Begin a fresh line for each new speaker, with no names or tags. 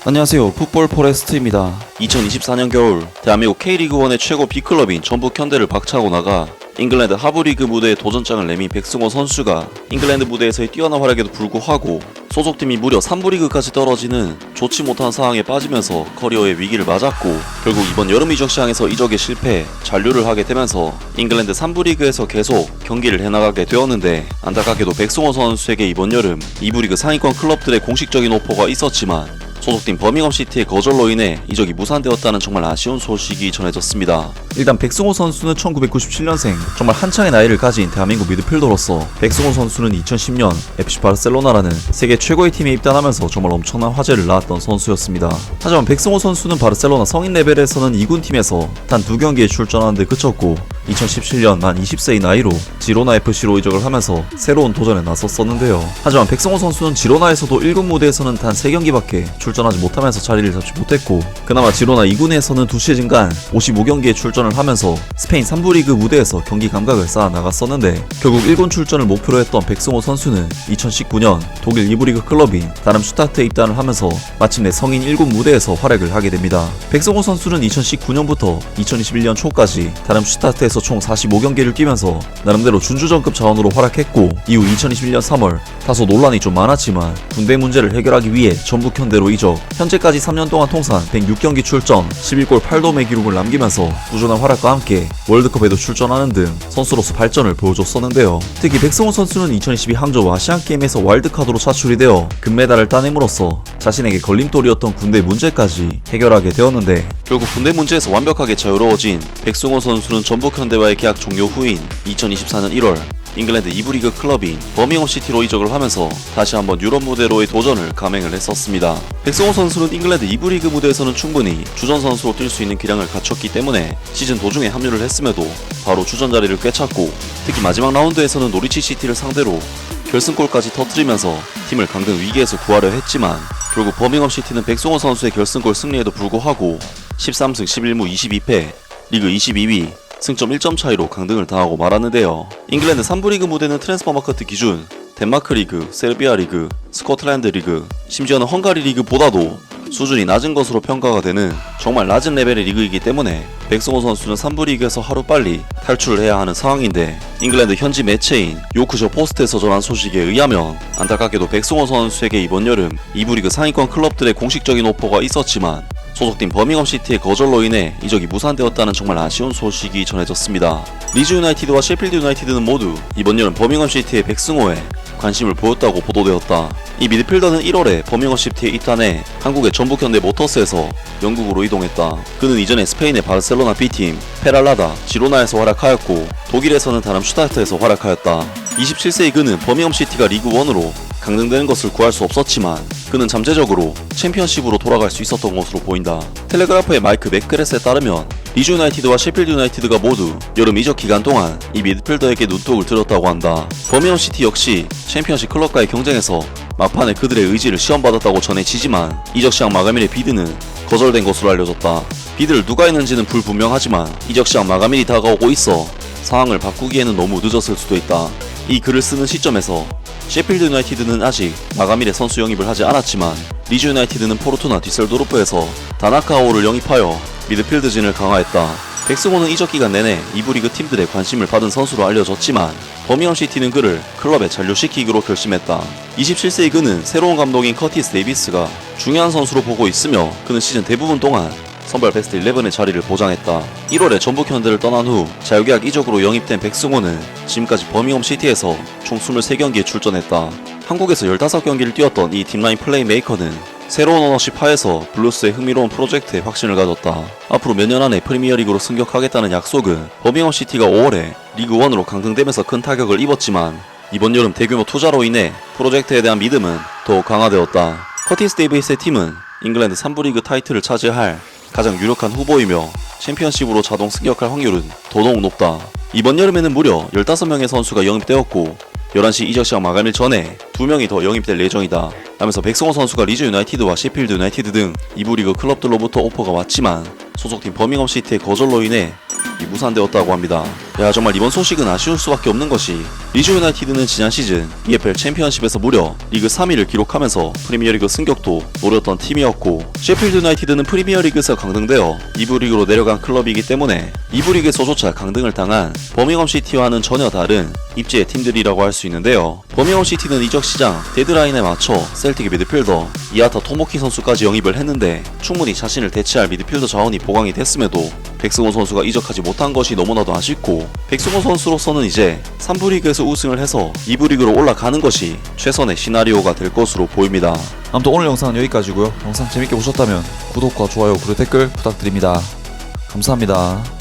안녕하세요. 풋볼 포레스트입니다. 2024년 겨울 대한민국 K리그1의 최고 B클럽인 전북 현대를 박차고 나가 잉글랜드 하브리그 무대에 도전장을 내민 백승호 선수가 잉글랜드 무대에서의 뛰어난 활약에도 불구하고 소속팀이 무려 3부 리그까지 떨어지는 좋지 못한 상황에 빠지면서 커리어의 위기를 맞았고, 결국 이번 여름 이적 시장에서 이적에 실패, 잔류를 하게 되면서 잉글랜드 3부 리그에서 계속 경기를 해나가게 되었는데, 안타깝게도 백승호 선수에게 이번 여름 2부 리그 상위권 클럽들의 공식적인 오퍼가 있었지만 소속팀 버밍엄 시티의 거절로 인해 이적이 무산되었다는 정말 아쉬운 소식이 전해졌습니다. 일단 백승호 선수는 1997년생, 정말 한창의 나이를 가진 대한민국 미드필더로서 백승호 선수는 2010년 FC 바르셀로나라는 세계 최고의 팀에 입단하면서 정말 엄청난 화제를 낳았던 선수였습니다. 하지만 백승호 선수는 바르셀로나 성인 레벨에서는 2군 팀에서 단 2경기에 출전하는데 그쳤고, 2017년 만 20세의 나이로 지로나 FC로 이적을 하면서 새로운 도전에 나섰었는데요. 하지만 백승호 선수는 지로나에서도 1군 무대에서는 단 3경기밖에 출전하지 못하면서 자리를 잡지 못했고, 그나마 지로나 2군에서는 2시즌간 55경기에 출전을 하면서 스페인 3부 리그 무대에서 경기 감각을 쌓아 나갔었는데, 결국 1군 출전을 목표로 했던 백승호 선수는 2019년 독일 2부 리그 클럽인 다름슈타트에 입단을 하면서 마침내 성인 1군 무대에서 활약을 하게 됩니다. 백승호 선수는 2019년부터 2021년 초까지 다름슈타트에서 총 45경기를 뛰면서 나름대로 준주전급 자원으로 활약했고, 이후 2021년 3월 다소 논란이 좀 많았지만 군대 문제를 해결하기 위해 전북 현대로 이적, 현재까지 3년 동안 통산 106경기 출전, 11골 8도움의 기록을 남기면서 꾸준한 활약과 함께 월드컵에도 출전하는 등 선수로서 발전을 보여줬었는데요. 특히 백승호 선수는 2022 항저우 아시안게임에서 와일드카드로 차출이 되어 금메달을 따냄으로써 자신에게 걸림돌이었던 군대 문제까지 해결하게 되었는데, 결국 군대 문제에서 완벽하게 자유로워진 백승호 선수는 전북 현대와의 계약 종료 후인 2024년 1월 잉글랜드 2부 리그 클럽인 버밍엄 시티로 이적을 하면서 다시 한번 유럽 무대로의 도전을 감행을 했었습니다. 백승호 선수는 잉글랜드 2부 리그 무대에서는 충분히 주전 선수로 뛸 수 있는 기량을 갖췄기 때문에 시즌 도중에 합류를 했음에도 바로 주전 자리를 꿰찼고, 특히 마지막 라운드에서는 노리치 시티를 상대로 결승골까지 터뜨리면서 팀을 강등 위기에서 구하려 했지만, 결국 버밍엄 시티는 백승호 선수의 결승골 승리에도 불구하고 13승 11무 22패, 리그 22위, 승점 1점 차이로 강등을 당하고 말았는데요. 잉글랜드 3부 리그 무대는 트랜스퍼마커트 기준 덴마크 리그, 세르비아 리그, 스코틀랜드 리그, 심지어는 헝가리 리그보다도 수준이 낮은 것으로 평가가 되는 정말 낮은 레벨의 리그이기 때문에 백승호 선수는 3부 리그에서 하루빨리 탈출을 해야 하는 상황인데, 잉글랜드 현지 매체인 요크셔 포스트에서 전한 소식에 의하면 안타깝게도 백승호 선수에게 이번 여름 2부 리그 상위권 클럽들의 공식적인 오퍼가 있었지만 소속팀 버밍엄 시티의 거절로 인해 이적이 무산되었다는 정말 아쉬운 소식이 전해졌습니다. 리즈 유나이티드와 셰필드 유나이티드는 모두 이번 여름 버밍엄 시티의 백승호에 관심을 보였다고 보도되었다. 이 미드필더는 1월에 버밍엄 시티에 입단해 한국의 전북 현대 모터스에서 영국으로 이동했다. 그는 이전에 스페인의 바르셀로나 B팀, 페랄라다, 지로나에서 활약하였고 독일에서는 다름슈타트에서 활약하였다. 27세의 그는 버밍엄 시티가 리그 1으로 강등되는 것을 구할 수 없었지만 그는 잠재적으로 챔피언십으로 돌아갈 수 있었던 것으로 보인다. 텔레그라프의 마이크 맥그레스에 따르면 리즈 유나이티드와 셰필드 유나이티드가 모두 여름 이적 기간 동안 이 미드필더에게 눈독을 들였다고 한다. 버밍엄 시티 역시 챔피언십 클럽과의 경쟁에서 막판에 그들의 의지를 시험받았다고 전해지지만 이적 시장 마감일의 비드는 거절된 것으로 알려졌다. 비드를 누가 했는지는 불분명하지만 이적 시장 마감일이 다가오고 있어 상황을 바꾸기에는 너무 늦었을 수도 있다. 이 글을 쓰는 시점에서 셰필드 유나이티드는 아직 마감일에 선수 영입을 하지 않았지만 리즈 유나이티드는 포르투나 디셀도르프에서 다나카오를 영입하여 미드필드진을 강화했다. 백승호는 이적 기간 내내 2부 리그 팀들의 관심을 받은 선수로 알려졌지만 버밍엄 시티는 그를 클럽에 잔류시키기로 결심했다. 27세의 그는 새로운 감독인 커티스 데이비스가 중요한 선수로 보고 있으며 그는 시즌 대부분 동안 선발 베스트 11의 자리를 보장했다. 1월에 전북 현대를 떠난 후 자유계약 이적으로 영입된 백승호는 지금까지 버밍엄 시티에서 총 23경기에 출전했다. 한국에서 15경기를 뛰었던 이 딥라인 플레이메이커는 새로운 오너십 하에서 블루스의 흥미로운 프로젝트에 확신을 가졌다. 앞으로 몇 년 안에 프리미어리그로 승격하겠다는 약속은 버밍엄 시티가 5월에 리그 1으로 강등되면서 큰 타격을 입었지만 이번 여름 대규모 투자로 인해 프로젝트에 대한 믿음은 더욱 강화되었다. 커티스 데이비스의 팀은 잉글랜드 3부 리그 타이틀을 차지할 가장 유력한 후보이며 챔피언십으로 자동 승격할 확률은 더더욱 높다. 이번 여름에는 무려 15명의 선수가 영입되었고 11시 이적 시장 마감일 전에 2명이 더 영입될 예정이다. 라면서 백승호 선수가 리즈 유나이티드와 셰필드 유나이티드 등 2부 리그 클럽들로부터 오퍼가 왔지만 소속팀 버밍엄 시티의 거절로 인해 무산되었다고 합니다. 정말 이번 소식은 아쉬울 수밖에 없는 것이 리즈 유나이티드는 지난 시즌 EFL 챔피언십에서 무려 리그 3위를 기록하면서 프리미어리그 승격도 노렸던 팀이었고, 셰필드 유나이티드는 프리미어리그에서 강등되어 2부 리그로 내려간 클럽이기 때문에 2부 리그에서조차 강등을 당한 버밍엄 시티와는 전혀 다른 입지의 팀들이라고 할 수 있는데요. 버밍엄 시티는 이적 시장 데드라인에 맞춰 셀틱의 미드필더 이아타 토모키 선수까지 영입을 했는데 충분히 자신을 대체할 미드필더 자원이 보강이 됐음에도 백승호 선수가 이적하지 못한 것이 너무나도 아쉽고, 백승호 선수로서는 이제 3부 리그에서 우승을 해서 2부 리그로 올라가는 것이 최선의 시나리오가 될 것으로 보입니다.
아무튼 오늘 영상은 여기까지고요. 영상 재밌게 보셨다면 구독과 좋아요 그리고 댓글 부탁드립니다. 감사합니다.